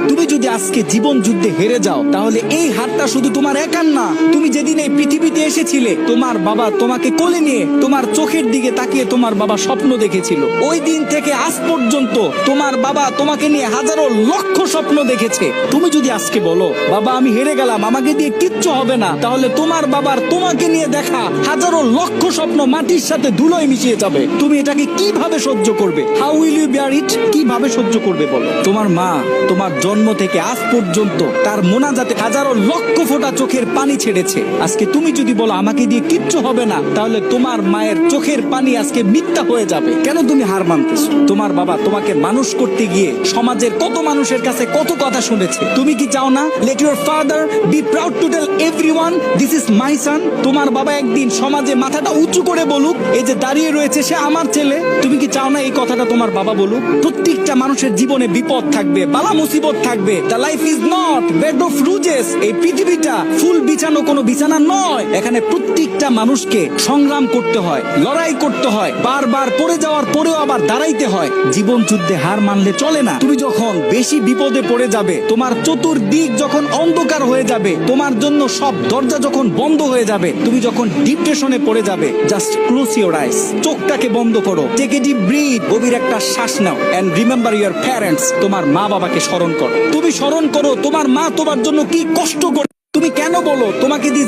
তুমি যদি আজকে জীবন যুদ্ধে হেরে যাও তাহলে এই হারটা শুধু তোমার একার না। তুমি যেদিন এই পৃথিবীতে এসেছিলে তোমার বাবা তোমাকে কোলে নিয়ে তোমার চোখের দিকে তাকিয়ে তোমার বাবা স্বপ্ন দেখেছিল। ওই দিন থেকে আজ পর্যন্ত তোমার বাবা তোমাকে নিয়ে হাজারো লক্ষ স্বপ্ন দেখেছে। তুমি যদি আজকে বলো বাবা আমি হেরে গেলাম, আমাকে দিয়ে কিচ্ছু হবে না, তাহলে তোমার বাবার তোমাকে নিয়ে দেখা হাজারো লক্ষ স্বপ্ন মাটির সাথে ধুলোয় মিশিয়ে যাবে। তুমি এটাকে কিভাবে সহ্য করবে? হাউ উইল ইউ বিয়ার ইট? কিভাবে সহ্য করবে বলো? তোমার মা তোমার জন্ম থেকে আজ পর্যন্ত তার মোনাজাতে হাজারো লক্ষ ফোঁটা চোখের পানি ছেড়েছে। আজকে তুমি যদি বলো আমাকে দিয়ে কিচ্ছু হবে না, তাহলে তোমার মায়ের চোখের পানি আজকে মিথ্যা হয়ে যাবে। কেন তুমি হার মানতেছো? তোমার বাবা তোমাকে মানুষ করতে গিয়ে সমাজের কত মানুষের কাছে কত কথা শুনেছে। তুমি কি চাও না let your father be proud to tell everyone this is my son? তোমার বাবা একদিন সমাজে মাথাটা উঁচু করে বলুক এই যে দাঁড়িয়ে রয়েছে সে আমার ছেলে। তুমি কি চাও না এই কথাটা তোমার বাবা বলুক? প্রত্যেকটা মানুষের জীবনে বিপদ থাকবে, বালা মুসিবত থাকবে। The life is not bed of roses. এই পৃথিবীটা ফুল বিছানো কোনো বিছানা নয়। এখানে প্রত্যেকটা মানুষকে সংগ্রাম করতে হয়, লড়াই করতে হয়, বারবার পড়ে যাওয়ার পরেও আবার দাঁড়াইতে হয়। জীবন যুদ্ধে হার মানলে চলে না। তুমি যখন বেশি বিপদে পড়ে যাবে, তোমার চতুর্দিক যখন অন্ধকার হয়ে যাবে, তোমার জন্য সব দরজা যখন বন্ধ হয়ে যাবে, তুমি যখন ডিপ্রেশনে পড়ে যাবে, জাস্ট ক্লোজ ইউর আইস, চোখটাকে বন্ধ করো, টেক এ ডিপ ব্রিথ, গভীর একটা শ্বাস নাও এন্ড রিমেম্বার ইউর প্যারেন্টস। তোমার মা বাবাকে স্মরণ করো। তুমি স্মরণ করো তোমার মা তোমার জন্য কি কষ্ট করে। তুমি কেন বলো তোমাকে দিয়ে